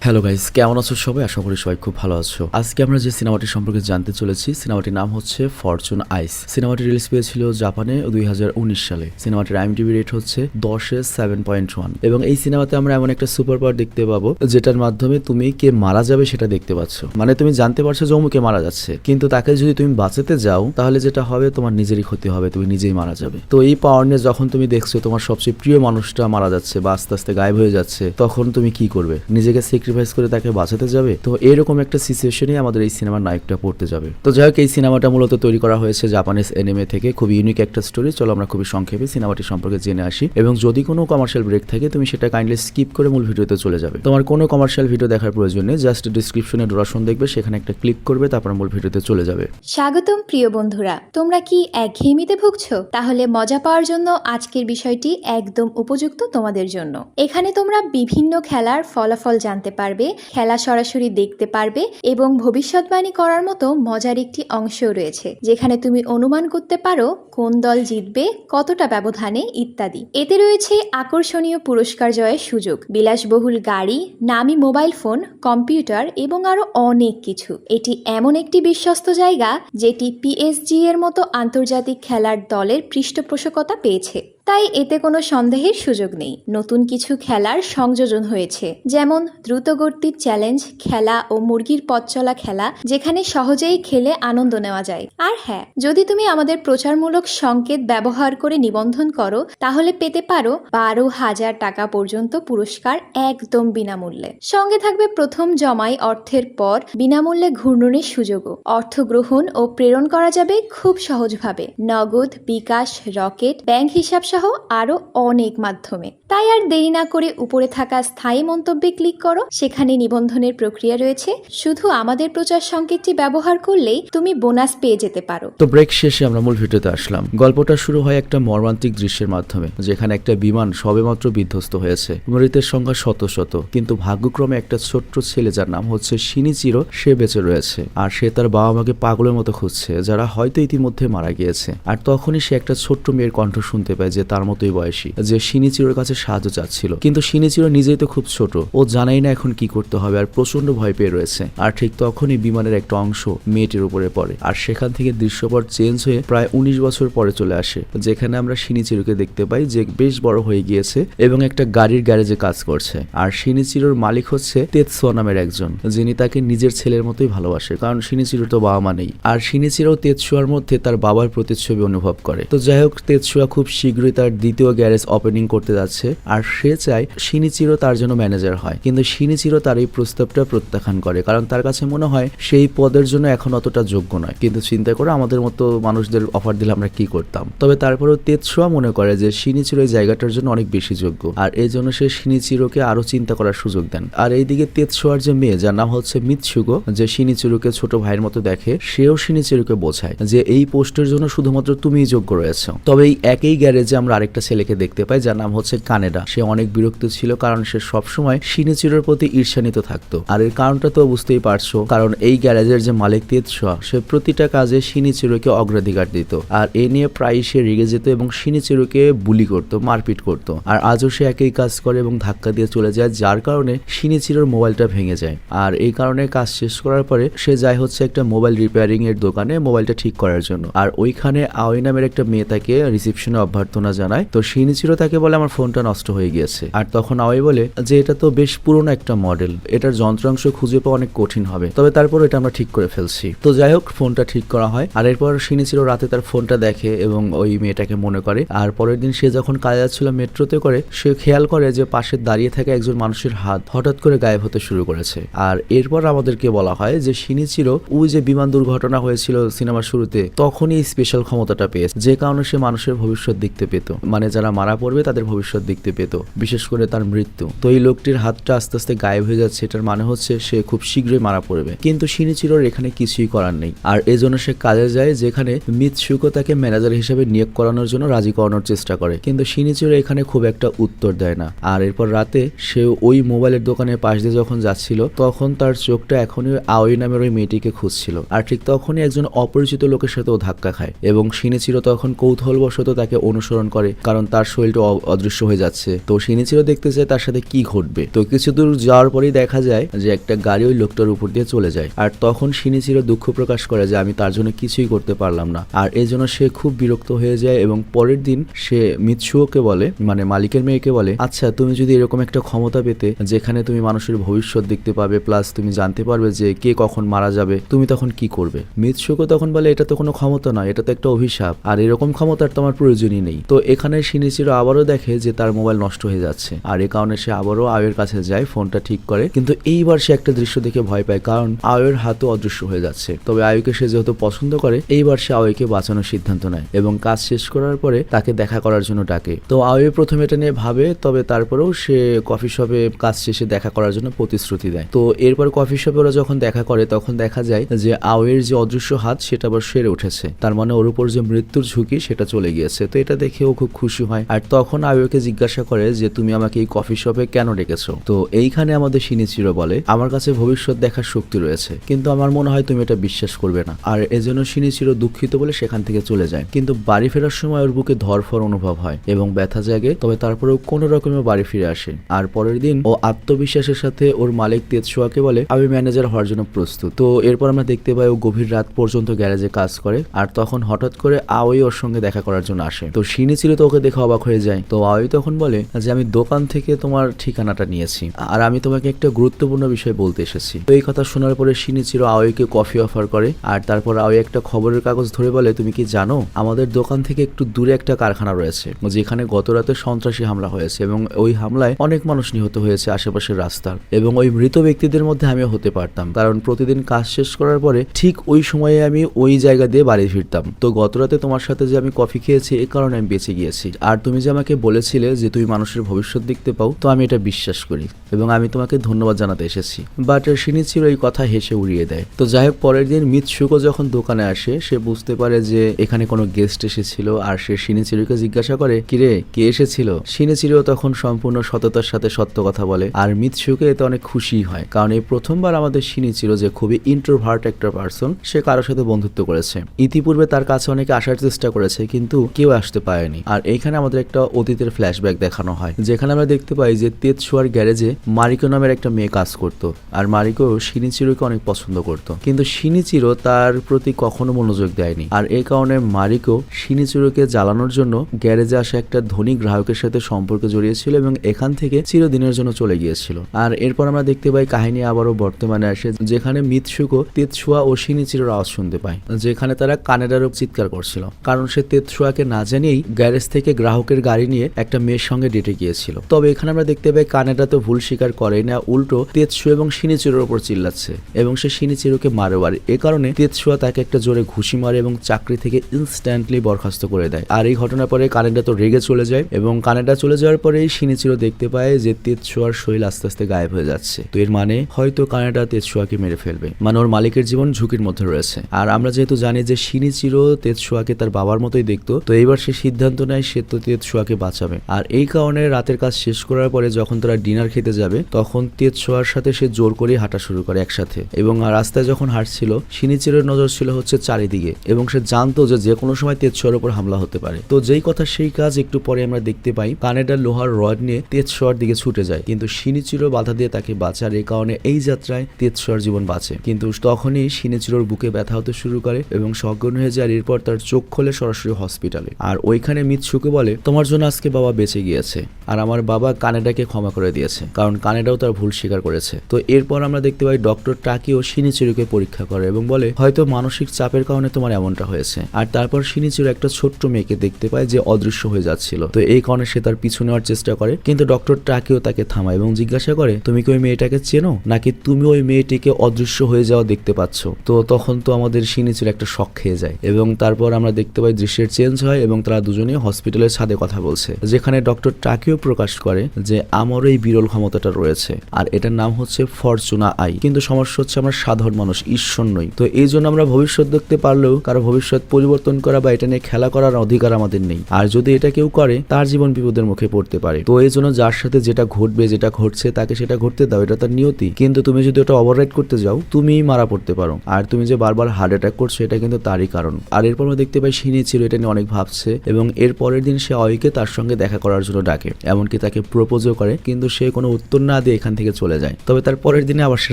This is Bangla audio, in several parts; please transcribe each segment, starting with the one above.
হ্যালো গাইস, কেমন আছো সবাই? আশা করি সবাই খুব ভালো আছো। আজকে আমরা যে সিনেমাটি সম্পর্কে জানতে চলেছি, সিনেমাটির নাম হচ্ছে ফরচুন আইস। সিনেমাটি রিলিজ পেয়েছিল জাপানে 2019 সালে। সিনেমাটির IMDb রেট হচ্ছে 10-এ 7.1 এবং এই সিনেমাতে আমরা এমন একটা সুপার পাওয়ার দেখতে পাবো যেটার মাধ্যমে তুমি কে মারা যাবে সেটা দেখতে পাচ্ছ। মানে তুমি জানতে পারছো যে অমুকে মারা যাচ্ছে, কিন্তু তাকে যদি তুমি বাঁচাতে যাও তাহলে যেটা হবে তোমার নিজেরই ক্ষতি হবে, তুমি নিজেই মারা যাবে। তো এই পাওয়ার নিয়ে যখন তুমি দেখছো তোমার সবচেয়ে প্রিয় মানুষটা মারা যাচ্ছে বা আস্তে আস্তে গায়েব হয়ে যাচ্ছে, তখন তুমি কি করবে? নিজেকে স্যাক্রিফাইস করে তাকে বাঁচাতে যাবে? তো এরকম একটা সিচুয়েশনে আমাদের এই সিনেমার নায়কটা পড়তে যাবে। তো যাই হোক, এই সিনেমাটা মূলত তৈরি করা হয়েছে জাপানিজ এনিমে থেকে। খুব ইউনিক একটা স্টোরি। চলো আমরা খুবই সংক্ষেপে সিনেমাটি সম্পর্কে জেনে আসি, এবং যদি কোনো কমার্শিয়াল ব্রেক থাকে তুমি সেটা কাইন্ডলি স্কিপ করে মূল ভিডিওতে চলে যাবে। তোমার কোনো কমার্শিয়াল ভিডিও দেখার প্রয়োজন নেই, জাস্ট ডিসক্রিপশনে ডোরাশন দেখবে, সেখানে একটা ক্লিক করবে, তারপর মূল ভিডিওতে চলে যাবে। স্বাগতম প্রিয় বন্ধুরা, তোমরা কি একঘেয়েমিতে ভুগছো? তাহলে মজা পাওয়ার জন্য আজকের বিষয়টি একদম উপযুক্ত তোমাদের জন্য। এখানে তোমরা বিভিন্ন খেলার ফলাফল জানতে পারবে, খেলা সরাসরি দেখতে পারবে এবং ভবিষ্যৎবাণী করার মতো মজার একটি অংশও রয়েছে, যেখানে তুমি অনুমান করতে পারো কোন দল জিতবে, কতটা ব্যবধানে ইত্যাদি। এতে রয়েছে আকর্ষণীয় পুরস্কার জয়ের সুযোগ, বিলাসবহুল গাড়ি, নামি মোবাইল ফোন, কম্পিউটার এবং আরো অনেক কিছু। এটি এমন একটি বিশ্বস্ত জায়গা যেটি PSG এর মতো আন্তর্জাতিক খেলার দলের পৃষ্ঠপোষকতা পেয়েছে, তাই এতে কোনো সন্দেহের সুযোগ নেই। নতুন কিছু খেলার সংযোজন হয়েছে, যেমন দ্রুতগতির চ্যালেঞ্জ খেলা ও মুরগির পথ চলা খেলা, যেখানে সহজেই খেলে আনন্দ নেওয়া যায়। আর হ্যাঁ, যদি তুমি আমাদের প্রচারমূলক সংকেত ব্যবহার করে নিবন্ধন করো তাহলে পেতে পারো 12,000 টাকা পর্যন্ত পুরস্কার একদম বিনামূল্যে। সঙ্গে থাকবে প্রথম জমাই অর্থের পর বিনামূল্যে ঘূর্ণনের সুযোগও। অর্থ গ্রহণ ও প্রেরণ করা যাবে খুব সহজভাবে, নগদ, বিকাশ, রকেট, ব্যাংক হিসাব সহ আরো অনেক মাধ্যমে। তাই আর দেরি না করে উপরে থাকা স্থায়ী মন্তব্যে ক্লিক করো, সেখানে নিবন্ধনের প্রক্রিয়া রয়েছে। শুধু আমাদের প্রচার সংকেতটি ব্যবহার করলেই তুমি বোনাস পেয়ে যেতে পারো। তো ব্রেক শেষে আমরা মূল ভিডিওতে আসলাম। গল্পটা শুরু হয় একটা মর্মান্তিক দৃশ্যের মাধ্যমে, যেখানে একটা বিমান সবেমাত্র বিধ্বস্ত হয়েছে। মৃতের সংখ্যা শত শত, কিন্তু ভাগ্যক্রমে একটা ছোট্ট ছেলে যার নাম হচ্ছে শিনিচিরো, সে বেঁচে রয়েছে। আর সে তার বাবা মাকে পাগলের মতো খুঁজছে, যারা হয়তো ইতিমধ্যে মারা গিয়েছে। আর তখনই সে একটা ছোট্ট মেয়ের কণ্ঠ শুনতে পায় যে তার মতোই বয়সী, যে শিনিচিরোর কাছে সাহায্য চাচ্ছিল। কিন্তু শিনিচিরো নিজেই তো খুব ছোট, ও জানাই না এখন কি করতে হবে, আর প্রচন্ড ভয় পেয়ে রয়েছে। আর ঠিক তখনই বিমানের একটা অংশ মেয়েটির উপরে পড়ে, আর সেখান থেকে দৃশ্যপট চেঞ্জ হয়ে প্রায় 19 বছর পরে চলে আসে, যেখানে আমরা শিনিচিরোকে দেখতে পাই যে বেশ বড় হয়ে গিয়েছে এবং একটা গাড়ির গ্যারেজে কাজ করছে। আর শিনিচিরোর মালিক হচ্ছে তেতসুয়া নামের একজন, যিনি তাকে নিজের ছেলের মতোই ভালোবাসে, কারণ শিনিচিরোর তো বাবা মা নেই। আর শিনিচিরো তেতসুয়ার মধ্যে তার বাবার প্রতিচ্ছবি অনুভব করে। তো যাই হোক, তেতসুয়া খুব শীঘ্রই তার দ্বিতীয় গ্যারেজ ওপেনিং করতে যাচ্ছে, আর সে চায় শিনিচিরো তার জন্য ম্যানেজার হয়। কিন্তু শিনিচিরো তার এই প্রস্তাবটা প্রত্যাখ্যান করে, কারণ তার কাছে মনে হয় সেই পদের জন্য এখন অতটা যোগ্য নয়। কিন্তু চিন্তা করে আমাদের মতো মানুষদের অফার দিলে আমরা কি করতাম। তবে তারপরেও তেতসুয়া মনে করে যে শিনিচিরো এই জায়গাটার জন্য অনেক বেশি যোগ্য, আর এই জন্য সে শিনিচিরোকে আরো চিন্তা করার সুযোগ দেন। আর এইদিকে তেতসুয়ার যে মেয়ে, যার নাম হচ্ছে মিৎসুগো, যে শিনিচিরোকে ছোট ভাইয়ের মতো দেখে, সেও শিনিচিরোকে বোঝায় যে এই পোস্টের জন্য শুধুমাত্র তুমিই যোগ্য রয়েছে। তবে এই একই গ্যারেজে আমরা আরেকটা ছেলেকে দেখতে পাই, যার নাম হচ্ছে কানেডা। সে অনেক বিরক্ত ছিল, কারণ সে সবসময় শিনিচিরোর প্রতি ঈর্ষান্বিত থাকতো। আর এর কারণটা তো বুঝতেই পারছো, কারণ এই গ্যারেজের যে মালিক তেতসুয়া, সে প্রতিটা কাজে শিনিচিরোকে অগ্রাধিকার দিত। আর এ নিয়ে প্রায়ই সে রেগে যেত এবং শিনিচিরোকে বুলি করতো, মারপিট করতো। আর আজও সে একই কাজ করে এবং ধাক্কা দিয়ে চলে যায়, যার কারণে শিনিচিরোর মোবাইলটা ভেঙে যায়। আর এই কারণে কাজ শেষ করার পরে সে যায় হচ্ছে একটা মোবাইল রিপেয়ারিং এর দোকানে মোবাইলটা ঠিক করার জন্য। আর ওইখানে আওই নামের একটা মেয়ে তাকে রিসেপশনে অভ্যর্থনা জানায়। তো শিনিচিরো তাকে বলে আমার ফোনটা নষ্ট হয়ে গিয়েছে। আর তখন আওই বলে যে এটা তো বেশ পুরনো একটা মডেল, এটার যন্ত্রাংশ খুঁজে পাওয়া অনেক কঠিন হবে, তবে তারপর এটা আমরা ঠিক করে ফেলছি। তো যাই হোক, ফোনটা ঠিক করা হয়। আর এরপর শিনিচিরো রাতে তার ফোনটা দেখে এবং ওই মেয়েটাকে মনে করে। আর পরের দিন সে যখন কাজে যাচ্ছিল মেট্রোতে করে, সে খেয়াল করে যে পাশে দাঁড়িয়ে থাকা একজন মানুষের হাত হঠাৎ করে গায়েব হতে শুরু করেছে। আর এরপর আমাদেরকে বলা হয় যে শিনিচিরো ওই যে বিমান দুর্ঘটনা হয়েছিল সিনেমার শুরুতে, তখনই স্পেশাল ক্ষমতাটা পেয়েছে, যে কারণে সে মানুষের ভবিষ্যৎ দেখতে পেত, মানে যারা মারা পড়বে তাদের ভবিষ্যৎ দেখতে পেত, বিশেষ করে তার মৃত্যু। তো এই লোকটির হাতটা আস্তে আস্তে গায়েব হয়ে যাচ্ছে, এটার মানে হচ্ছে সে খুব শীঘ্রই মারা পড়বে। কিন্তু শিনিচিরোর এখানে কিছুই করার নেই, আর এজন্য সে কাজে যায়, যেখানে মিৎসুকো তাকে ম্যানেজার হিসেবে নিয়োগ করানোর জন্য রাজি করানোর চেষ্টা করে। কিন্তু শিনিচিরো এখানে খুব একটা উত্তর দেয় না। আর এরপর রাতে সে ওই মোবাইলের দোকানের পাশ দিয়ে যখন যাচ্ছিল, তখন তার চোখটা এখনই আওই নামের ওই মেয়েটিকে খুঁজছিল। আর ঠিক তখনই একজন অপরিচিত লোকের সাথে ও ধাক্কা খায় এবং শিনিচিরো তখন কৌতূহলবশত তাকে অনুসরণ করে, কারণ তার শরীরটা অদৃশ্য হয়ে যাচ্ছে। তো শিনিচিরো দেখতে চায় তার সাথে কি ঘটবে। তো কিছু দূর যাওয়ার পরেই দেখা যায় যে একটা গাড়ি ওই লোকটার উপর দিয়ে চলে যায়। আর তখন শিনিচিরো দুঃখ প্রকাশ করে যে আমি তার জন্য কিছুই করতে পারলাম না। আর এই জন্য সে খুব বিরক্ত হয়ে যায় এবং পরের দিন সে মিৎসুওকে বলে, মানে মালিকের মেয়েকে বলে, আচ্ছা তুমি যদি এরকম একটা ক্ষমতা পেতে যেখানে তুমি মানুষের ভবিষ্যৎ দেখতে পাবে, প্লাস তুমি জানতে পারবে যে কে কখন মারা যাবে, তুমি তখন কি করবে? মিৎসুকো তখন বলে, এটা তো কোনো ক্ষমতা নয়, এটা তো একটা অভিশাপ, আর এরকম ক্ষমতার তোমার প্রয়োজনই নেই। তো এখানে শিনিচিরো আবারও দেখে যে তার মোবাইল নষ্ট হয়ে যাচ্ছে, আর এই কারণে সে আবারও আওয়ের কাছে যায়, ফোনটা ঠিক করে। কিন্তু এইবার সে একটা দৃশ্য দেখে ভয় পায়, কারণ আওয়ের হাতও অদৃশ্য হয়ে যাচ্ছে। তবে আওয়েকে সে যেহেতু পছন্দ করে, এইবার সে আওয়েকে বাঁচানোর সিদ্ধান্ত নেয় এবং কাজ শেষ করার পরে তাকে দেখা করার জন্য ডাকে। তো আওয়ে প্রথমে এটা নিয়ে ভাবে, তবে তারপরেও সে কফি শপে কাজ শেষে দেখা করার জন্য প্রতিশ্রুতি দেয়। তো এরপর কফি শপে ওরা যখন দেখা করে তখন দেখা যায় যে আওয়ের যে অদৃশ্য হাত সেটা আবার সেরে উঠেছে, তার মানে ওর উপর যে মৃত্যুর ঝুঁকি সেটা চলে গিয়েছে। তো এটা দেখে ও খুব খুশি হয়। আর তখন আওয়েকে জিজ্ঞাসা করে যে তুমি আমাকে এই কফি শপে কেন ডেকেছো? তো এইখানে আমাদের শিনিচিরো বলে, আমার কাছে ভবিষ্যৎ দেখার শক্তি রয়েছে, কিন্তু আমার মনে হয় তুমি এটা বিশ্বাস করবে না। আর এজন্য শিনিচিরো দুঃখিত বলে সেখান থেকে চলে যায়। কিন্তু বাড়ি ফেরার সময় ওর বুকে ধরফর অনুভব হয় এবং ব্যথা জাগে, তবে তারপরেও কোনো রকমে বাড়ি ফিরে আসে। আর পরের দিন ও আত্মবিশ্বাসের সাথে ওর মালিক তেতসুয়াকে বলে আমি ম্যানেজার হওয়ার জন্য প্রস্তুত। তো এরপর আমরা দেখতে পাই ও গভীর রাত পর্যন্ত গ্যারেজে কাজ করে। আর তখন হঠাৎ করে আওই ওর সঙ্গে দেখা করার জন্য আসে। তো শিনিচিরো তো ওকে দেখে অবাক হয়ে যায়। তো আওই তখন বলে যে আমি দোকান থেকে তোমার ঠিকানাটা নিয়েছি, আর আমি তোমাকে একটা গুরুত্বপূর্ণ বিষয় বলতে এসেছি। তো এই কথা শোনার পরে শিনিচিরো আওইকে কফি অফার করে। আর তারপর আওই একটা খবরের কাগজ ধরে বলে, তুমি কি জানো আমাদের দোকান থেকে একটু দূরে একটা কারখানা রয়েছে যেখানে গত রাতে সন্ত্রাসী হামলা হয়েছে এবং ওই হামলায় অনেক মানুষ নিহত হয়েছে আশেপাশের রাস্তার, এবং ওই মৃত ব্যক্তিদের মধ্যে আমিও হতে পারতাম, কারণ প্রতিদিন কাজ শেষ করার পরে ঠিক ওই সময়ে আমি ওই জায়গা দিয়ে বাড়ি ফিরতাম। তো গত রাতে তোমার সাথে যে আমি কফি খেয়েছি এই কারণে আমি বেঁচে গিয়েছি, আর তুমি যে আমাকে বলেছিলে যে তুমি মানুষের ভবিষ্যৎ দেখতে পাও, তো আমি এটা বিশ্বাস করি এবং আমি তোমাকে ধন্যবাদ জানাতে এসেছি। বাট শিনিচিরো এই কথা হেসে উড়িয়ে দেয়। তো যাই হোক, পরের দিন মিৎসুকো যখন দোকানে আসে সে বুঝতে পারে যে এখানে কোনো গেস্ট এসেছিল, আর সে শিনিচিরোকে জিজ্ঞাসা করে, কিরে কে এসেছিল? শিনিচিরো তখন সম্পূর্ণ সততার সাথে সত্য কথা বলে, আর মিৎসুকো এতে অনেক খুশি হয়, কারণ এই প্রথমবার আমাদের শিনিচিরো যে খুবই ইন্ট্রোভার্ট একটা পার্সন, সে কারোর সাথে বন্ধুত্ব করেছে। ইতিপূর্বে তার কাছে অনেকে আসার চেষ্টা করেছে কিন্তু কেউ আসতে পারেনি। আর এইখানে আমাদের একটা অতীতের ফ্ল্যাশব্যাক দেখানো হয়, যেখানে আমরা দেখতে পাই যে তেতসুয়ার গ্যারেজে মারিকো নামের একটা মেয়ে কাজ করত, আর মারিকো শিনিচিরোকে অনেক পছন্দ করত, কিন্তু শিনিচিরো তার প্রতি কখনো মনোযোগ দেয়নি। আর এই কারণে মারিকো শিনিচিরোকে জ্বালানোর জন্য গ্যারেজে আসা একটা ধনী গ্রাহকের সাথে সম্পর্কে জড়িয়েছিল এবং এখান থেকে চিরদিনের জন্য চলে গিয়েছিল। আর এরপর আমরা দেখতে পাই কাহিনী আবারও বর্তমানে আসে, যেখানে মিৎসুকো তেতসুয়া ও শিনিচিরোর আওয়াজ শুনতে পায়, যেখানে তারা কানেডারও চিৎকার করছিল, কারণ সে তেতসুয়াকে না জানিয়েই গ্যারেজ থেকে গ্রাহকের গাড়ি নিয়ে একটা মেয়ের সঙ্গে ডেটে গিয়েছিল। তবে এখানে আমরা দেখতে পাই কানেডা তো ভুল স্বীকার করে না, উল্টো তেতসুয়া এবং শিনিচিরোর উপর চিল্লাচ্ছে এবং সে শিনিচিরোকে মারে। এই কারণে তেতসুয়া তাকে একটা জোরে ঘুষি মারে এবং চাকরি থেকে ইনস্ট্যান্টলি বরখাস্ত করে দেয়। আর এই ঘটনার পরে কানেডা তো রেগে চলে যায় এবং কানেডা চলে যাওয়ার পরেই শিনিচিরো দেখতে পায় যে তেতসুয়ার শরীর আস্তে আস্তে গায়েব হয়ে যাচ্ছে। তো এর মানে হয়তো কানেডা তেতসুয়াকে মেরে ফেলবে, মানে ওর মালিকের জীবন ঝুঁকির মধ্যে রয়েছে। আর আমরা যেহেতু জানি যে শিনিচিরো তেতসুয়াকে তার বাবার মতোই দেখতো, তো এইবার সে সিদ্ধান্ত নেয় সে তো তেতসুয়াকে বাঁচাবে। আর এই কারণে রাতের কাজ শেষ করার পরে যখন তারা ডিনার খেতে যাবে তখন তেতসুয়ার সাথে সে জোর করে হাঁটা শুরু করে একসাথে, এবং রাস্তায় যখন হাঁটছিল শিনিচিরোর নজর ছিল হচ্ছে চারিদিকে এবং সে জানতো যে কোনো সময় তেতসুয়ার উপর হামলা হতে পারে। তো যেই কথা সেই কাজ, একটু পরে আমরা দেখতে পাই কানেডার লোহার রড নিয়ে তেতসুয়ার দিকে ছুটে যায়, কিন্তু শিনিচিরো বাধা দিয়ে তাকে বাঁচার এই কারণে এই যাত্রায় তেতসুয়ার জীবন বাঁচে। কিন্তু তখনই শিনিচিরোর বুকে ব্যথা হতে শুরু করে এবং সজ্ঞান হয়ে যায়। এরপর তার চোখ খোলে সরাসরি হসপিটালে। আর ওইখানে মিৎসুকে বলে, তোমার জন্য আজকে বাবা বেঁচে গিয়েছে, আর আমার বাবা কানেডাকে ক্ষমা করে দিয়েছে, কারণ কানেডাও তার ভুল স্বীকার করেছে। তো এরপর আমরা দেখতে পাই ডক্টর টাকিও শিনিচিরোকে পরীক্ষা করে এবং বলে হয়তো মানসিক চাপের কারণে তোমার এমনটা হয়েছে। আর তারপর শিনিচিরো একটা ছোট্ট মেয়েকে দেখতে পায় যে অদৃশ্য হয়ে যাচ্ছিল, তো এই কারণে সে তার পিছু নেওয়ার চেষ্টা করে, কিন্তু ডক্টর টাকিও তাকে থামায় এবং জিজ্ঞাসা করে তুমি কি ওই মেয়েটাকে চেনো, নাকি তুমি ওই মেয়েটিকে অদৃশ্য হয়ে যাওয়া দেখতে পাচ্ছ? তো তখন তো আমাদের শিনিচিরো একটা শক খেয়ে যায় এবং তারপর আমরা দেখতে পাই দৃশ্যের চেঞ্জ হয় এবং তারা দুজনেই হসপিটালের ছাদে কথা বলছে, যেখানে ডক্টর টাকিও প্রকাশ করে যে আমারও এই বিরল ক্ষমতাটা রয়েছে, আর এটার নাম হচ্ছে ফরচুনা আই। কিন্তু সমস্যা হচ্ছে আমরা সাধারণ মানুষ, ঈশ্বর নই। তো এই জন্য আমরা ভবিষ্যৎ দেখতে পারলেও কারো ভবিষ্যৎ পরিবর্তন করা বা এটা নিয়ে খেলা করার অধিকার আমাদের নেই, আর যদি এটা কেউ করে তার জীবন বিপদের মুখে পড়তে পারে। তো এই জন্য যার সাথে যেটা ঘটবে, যেটা ঘটছে তাকে সেটা ঘটতে দাও, এটা তার নিয়তি। কিন্তু তুমি যদি ওটা ওভাররাইড করতে যাও তুমিই মারা পড়তে পারো, আর তুমি যে বারবার হার্ট অ্যাটাক করছো এটা কিন্তু তারই কারণ। আর এরপর আমরা দেখতে পাই শিনিচিরো এটা নিয়ে অনেক ভাবছে এবং এর পরের দিন সে আওয়েকে তার সঙ্গে দেখা করার জন্য ডাকে, এমনকি তাকে প্রপোজও করে, কিন্তু সে কোনো উত্তর না দিয়ে এখান থেকে চলে যায়। তবে তার পরের দিনে আবার সে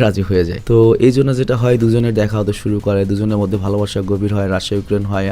রাজি হয়ে যায়। তো এই জন্য যেটা হয়, দুজনের দেখা হতে শুরু করে, দুজনের মধ্যে ভালোবাসা গভীর হয়, রাশিয়া ইউক্রেন হয়।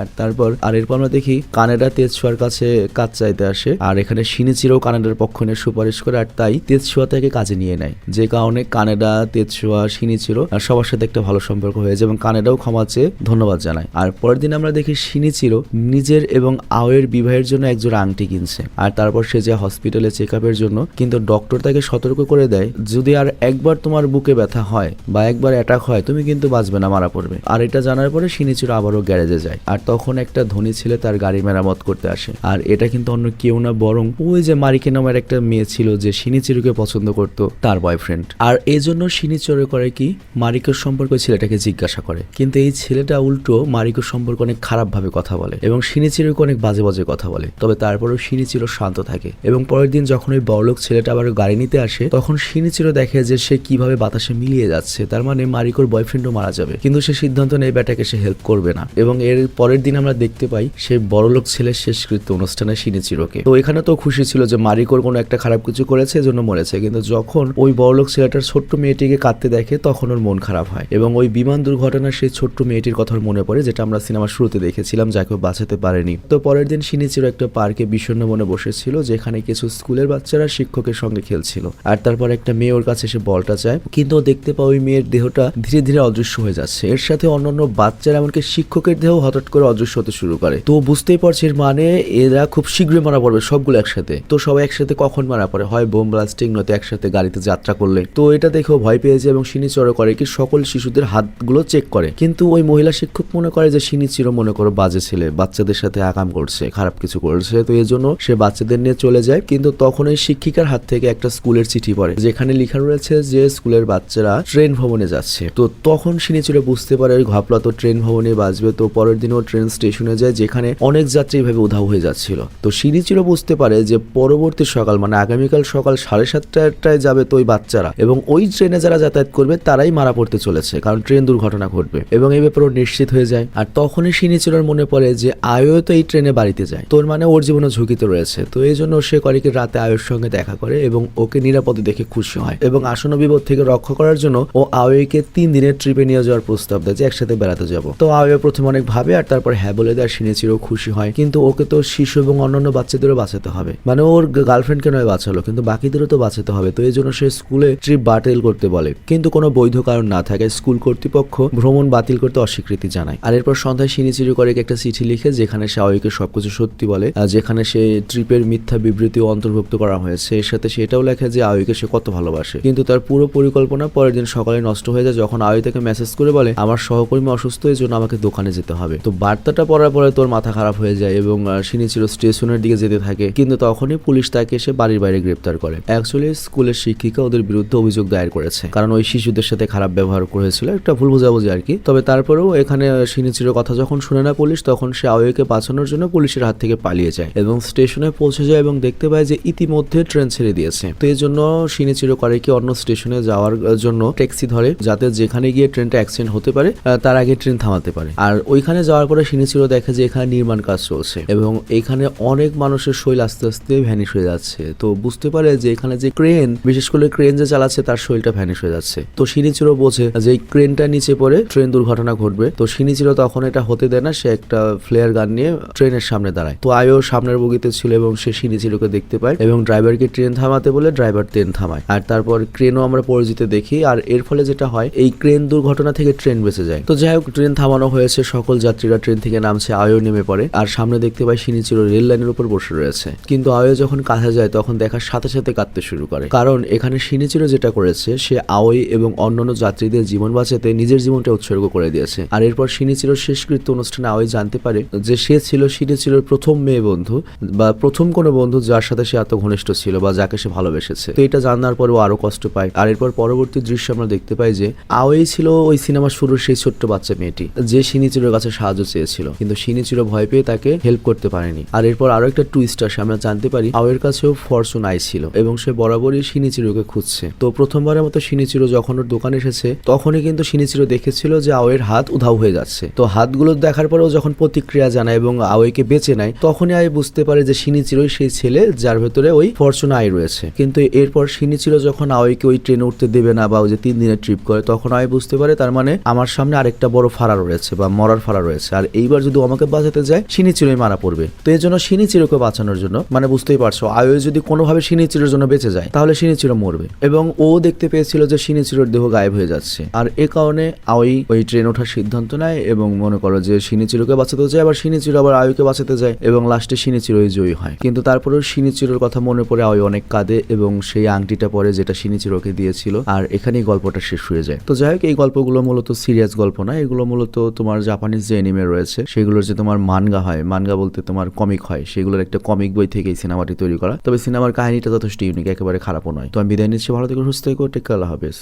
আর এরপর আমরা দেখি কানাডা তেজসোয়ার কাছে কাজ চাইতে আসে, আর এখানে শিনিচিরো কানাডার পক্ষ নিয়ে সুপারিশ করে, আর তাই তেজসোয়া তাকে কাজে নিয়ে নেয়। যে কারণে কানাডা, তেজসোয়া, শিনিচিরো আর সবার সাথে একটা ভালো সম্পর্ক হয়েছে এবং কানাডাও ক্ষমা চেয়ে ধন্যবাদ জানায়। আর পরের দিন আমরা দেখি শিনিচিরো নিজের এবং আওয়ের বিবাহের জন্য একজোড়া আংটি কিনছে, আর তারপর সে যে হসপিটালে চেক আপের জন্য, কিন্তু ডক্টর তাকে সতর্ক করে দেয় যদি আর একবার তোমার বুকে ব্যথা হয় বা একবার অ্যাটাক হয় তুমি কিন্তু বাঁচবে না, মারা পড়বে। আর এটা জানার পরে শিনিচিরো আবারও গ্যারেজে যায়, আর তখন একটা ধনী ছেলে তার গাড়ি মেরামত করতে আসে। আর এটা কিন্তু অন্য কেউ না, বরং ওই যে মারিকে নামের একটা মেয়ে ছিল যে শিনিচিরোকে পছন্দ করত, তার বয়ফ্রেন্ড। আর এই জন্য শিনিচিরো করে কি, মারিকোর সম্পর্কে ছেলেটাকে জিজ্ঞাসা করে, কিন্তু এই ছেলেটা উল্টো মারিকোর সম্পর্কে অনেক খারাপ ভাবে কথা বলে এবং শিনিচিরোকে অনেক বাজে বাজে কথা বলে। তবে তারপরেও শিনিচিরো শান্ত থাকে এবং পরের দিন যখন ওই বড়লোক ছেলেটা আবার গাড়ি নিতে আসে, তখন শিনিচিরো দেখে যে সে কিভাবে বাতাসে মিলিয়ে যাচ্ছে, তার মানে মারিকোর বয়ফ্রেন্ডও মারা যাবে, কিন্তু সে সিদ্ধান্ত নেয় ব্যাটাকে সে হেল্প করবে না। এবং এর পরের দিন আমরা দেখতে পাই সেই বড়লোক ছেলের শেষকৃত্য অনুষ্ঠানে শিনিচিরোকে। তো এখানে তো খুশি ছিল যে মারিকোর কোনো একটা খারাপ কিছু করেছে, এজন্য মরেছে, কিন্তু যখন ওই বড়লোক ছেলেটার ছোট্ট মেয়েটিকে কাঁদতে দেখে তখন ওর মন খারাপ হয় এবং ওই বিমান দুর্ঘটনার সেই ছোট্ট মেয়েটির কথা মনে পড়ে, যেটা আমরা সিনেমার শুরুতে দেখেছিলাম, যাকে বাঁচাতে পারেনি। তো পরের দিন শিনিচিরো একটা পার্কে বিষণ্ণ মনে বসেছিল, যেখানে কিছু স্কুলের বাচ্চারা শিক্ষকের সঙ্গে খেলছিল, আর তারপর একটা মেয়ে ওর কাছে এসে বলটা চায়, কিন্তু ও দেখতে পায় ওই মেয়ের দেহটা ধীরে ধীরে অদৃশ্য হয়ে যাচ্ছে। এর সাথে অন্যান্য বাচ্চারা, এমনকি শিক্ষকের দেহ হঠাৎ করে অদৃশ্য হতে শুরু করে। তো বুঝতেই পারছে এর মানে এরা খুব শীঘ্রই মারা পড়বে সবগুলো একসাথে। তো সবাই একসাথে কখন মারা পড়ে, হয় বোম ব্লাস্টিং, নয়তো একসাথে গাড়িতে যাত্রা করলে। তো এটা দেখেও ভয় পেয়েছে এবং শিনিচিরো করে কি সকল শিশুদের হাতগুলো চেক করে, কিন্তু ওই মহিলা শিক্ষক মনে করে যে শিনিচিরো মনে করো বাজে ছেলে, বাচ্চাদের সাথে আকাম করছে, খারাপ কিছু করছে, তো এই জন্য সে বাচ্চাদের নিয়ে চলে যায়। কিন্তু তখন ওই শিক্ষিকার হাত থেকে একটা স্কুলের চিঠি পড়ে, যেখানে লেখা রয়েছে যে স্কুলের বাচ্চারা ট্রেন ভবনে যাচ্ছে। তো তখন শিনিচিরো বুঝতে পারে ওই ঘাপলা তো ট্রেন ভবনে বাজবে। তো পরের দিনও ট্রেন স্টেশনে যায়, যেখানে অনেক যাত্রী এইভাবে উধাও হয়ে যাচ্ছিল। তো শিনিচিরো বুঝতে পারে যে পরবর্তী সকাল মানে আগামীকাল সকাল 7:30টায় যাবে তো ওই বাচ্চারা, এবং ওই ট্রেনে যারা যাতায়াত করবে তারাই মারা পড়তে চলেছে, কারণ ট্রেন দুর্ঘটনা ঘটবে, এবং এই ব্যাপারে নিশ্চিত হয়ে যায়। আর তখনই শিনিচিরোর মনে পড়ে যে আয়ো তো এই ট্রেনে বাড়িতে যায়, তোর মানে ওর জীবনে ঝুঁকিতে রয়েছে। তো এই জন্য সে করে কি রাতে আয়োর সঙ্গে দেখা করে এবং ওকে নিরাপদে দেখে খুশি হয়, এবং আসন্ন বিপদ থেকে রক্ষা করার জন্য ও আয়োকে 3 দিনের ট্রিপে নিয়ে যাওয়ার প্রস্তাব দেয় যে একসাথে বেড়াতে যাব। তো আয়ো প্রথমে অনেক ভাবে, আর তারপর হ্যাঁ বলে দেয়। শিনিচিরো খুশি হয়, কিন্তু ওকে তো শিশু এবং অন্যান্য বাচ্চাদেরও বাঁচাতে হবে, মানে ওর গার্লফ্রেন্ডকে নয় বাঁচালো, কিন্তু বাকিদেরও তো বাঁচাতে হবে। তো এই জন্য সে স্কুলে ট্রিপ বাতিল করতে বলে, কিন্তু কোনো বৈধ কারণ না থাকে স্কুল কর্তৃপক্ষ ভ্রমণ বাতিল করতে অস্বীকৃতি জানায়। আর এরপর সন্ধ্যায় শিনিচিরো করে একটা চিঠি লিখে, যেখানে সে আয়োকে সবকিছু সত্যি বলে, যেখানে সে ট্রিপের মিথ্যা বিবৃতিও অন্তর্ভুক্ত করা হয়েছে। এর সাথে সেটাও লেখে যে আয়োকে সে কত ভালোবাসে, কিন্তু তার পুরো পরিকল্পনা পরের দিন সকালে নষ্ট হয়ে যায়, যখন আয়ো তাকে মেসেজ করে বলে আমার সহকর্মী অসুস্থ, এই জন্য আমাকে দোকানে যেতে হবে। তো বার্তাটা পড়ার পরে তোর মাথা খারাপ হয়ে যায় এবং শিনিচিরো স্টেশনের দিকে যেতে থাকে, কিন্তু তখনই পুলিশ তাকে এসে বাড়ির বাইরে গ্রেপ্তার করে। অ্যাকচুয়ালি স্কুলের শিক্ষিকা ওদের বিরুদ্ধে অভিযোগ দায়ের করেছে, কারণ ওই শিশুদের সাথে খারাপ ব্যবহার করেছিল, একটা ভুল বোঝাবুঝি আর কি। তবে তারপরেও এখানে শিনিচিরোর কথা যখন শুনে না পুলিশ, তখন সে আয়োকে বাঁচানোর জন্য পুলিশের হাত থেকে পালিয়ে যায় এবং স্টেশনে পৌঁছে যায় এবং দেখতে পায় যে ইতিমধ্যে ট্রেন ছেড়ে দিয়েছে। তো এই জন্য শিনিচিরো করে কি অন্য স্টেশনে যাওয়ার জন্য ট্যাক্সি ধরে, যাতে যেখানে গিয়ে ট্রেনটা অ্যাক্সিডেন্ট হতে পারে তার আগে ট্রেন থামাতে পারে। আর ওইখানে যাওয়ার পরে শিনিচিরো দেখে যে এখানে নির্মাণ কাজ চলছে এবং এখানে অনেক মানুষের শরীর আস্তে আস্তে ভ্যানিশ হয়ে যাচ্ছে। তো বুঝতে পারে যে এখানে যে ক্রেন, বিশেষ করে ক্রেন যে চালাচ্ছে তার শরীরটা ভ্যানিশ হয়ে যাচ্ছে। তো শিনিচিরো বোঝে যে এই ক্রেনটা নিচে পড়ে ট্রেন দুর্ঘটনা ঘটবে। তো শিনিচিরো তখন এটা হতে দেয় না, সে একটা ফ্লেয়ার গান নিয়ে ট্রেনের সামনে দাঁড়ায়। তো আয়ো সামনের বগিতে ছিল এবং সে শিনিচিরোকে দেখতে পায় এবং ড্রাইভারকে ট্রেন থামাতে বলে ড্রাইভার ট্রেন থামায়। আর তারপর ক্রেনও আমরা পরিচিত দেখি, আর এর ফলে যেটা হয় এই ক্রেন দুর্ঘটনা থেকে ট্রেন বেঁচে যায়। তো যাই হোক, ট্রেন থামানো হয়েছে, সকল যাত্রীরা ট্রেন থেকে নামছে, আয়ো নেমে পড়ে, আর সামনে দেখতে পাই শিনিচিরো রেল লাইনের উপর বসে রয়েছে। কিন্তু আয়ো যখন কাছে যায় তখন দেখার সাথে সাথে কাঁদতে শুরু করে, কারণ এখানে শিনিচিরো যেটা করেছে সে আওই এবং অন্যান্য যাত্রীদের জীবন বাঁচাতে নিজের জীবনটা উৎসর্গ করে দিয়েছে। আর এরপর শিনিচিরোর শেষকৃত্য অনুষ্ঠানে আওই জানতে পারে যে সে ছিল শিনিচিরোর প্রথম মেয়ে বন্ধু বা প্রথম কোনো বন্ধু যার সাথে সে এত ঘনিষ্ঠ ছিল বা যাকে সে ভালোবেসেছে। তো এটা জানার পরেও আরো কষ্ট পায়। আর এরপর পরবর্তী দৃশ্য আমরা দেখতে পাই যে আওই ছিল ওই সিনেমার শুরুর সেই ছোট্ট বাচ্চা মেয়েটি যে শিনিচিরোর কাছে সাহায্য চেয়েছিল, কিন্তু শিনিচিরো ভয় পেয়ে তাকে হেল্প করতে পারেনি। আর এরপর আরো একটা টুইস্ট আসে, আমরা জানতে পারি আওয়ের কাছেও ফরচুন আই ছিল এবং সে বরাবরই শিনিচিরোকে খুঁজছে। তো প্রথমবারের মতো শিনিচিরো যখন ওর দোকানে এসেছে তখনই কিন্তু শিনিচিরো দেখেছিল যে আওয়ের হাত উধাও হয়ে যাচ্ছে। তো হাতগুলো দেখার পরেও যখন প্রতিক্রিয়া জানায় এবং আওয়েকে বেঁচে নেয় নেয়, তখনই আই বুঝতে পারে যে শিনিচিরোই সেই ছেলে যার ভেতরে ওই ফরচুনা আই রয়েছে। কিন্তু এরপর শিনিচিরো যখন আওইকে ওই ট্রেনে উঠতে দেবে না বা ওই যে 3 দিনের ট্রিপ করে, তখন আই বুঝতে পারে তার মানে আমার সামনে আরেকটা বড় ফাড়া রয়েছে বা মরার ফাড়া রয়েছে, আর এইবার যদি ও আমাকে বাঁচাতে যায় শিনিচিরোই মারা পড়বে। তো এই জন্য শিনিচিরোকে বাঁচানোর জন্য, মানে বুঝতেই পারছো, আয়ো যদি কোনোভাবে শিনিচিরোর জন্য বেঁচে যায় তাহলে শিনিচিরো মরবে। এবং ও দেখতে পেয়েছিল যে শিনিচিরোর দেহ গায়েব হয়ে যাচ্ছে, আর এ কারণে আওই ওই ট্রেন ওঠার সিদ্ধান্ত নেয় এবং মনে করো যে শিনিচিরোকে বাঁচাতে যায়, আবার শিনিচিরো আবার আয়ুকে বাঁচাতে যায় এবং লাস্টে শিনিচিরোই জয়ী হয়। কিন্তু তারপরেও শিনিচিরোর কথা মনে পড়ে আওই অনেক কাঁদে এবং সেই আংটিটা পরে যেটা শিনিচিরোকে দিয়েছিল, আর এখানেই গল্পটা শেষ হয়ে যায়। তো যাই হোক, এই গল্পগুলো মূলত সিরিয়াস গল্প না, এগুলো মূলত তোমার জাপানিজ যে এনিমে রয়েছে সেগুলোর যে তোমার মানগা হয়, মানগা বলতে তোমার কমিক হয়, সেগুলোর একটা কমিক বই থেকেই সিনেমাটি তৈরি করা। তবে সিনেমার কাহিনীটা যথেষ্ট ইউনিক, একেবারে খারাপও নয়। তো আমি বিদায় নিচ্ছি, ভালো থেকো, সুস্থ থেকো, টেক কেয়ার, আল্লাহ হাফেজ।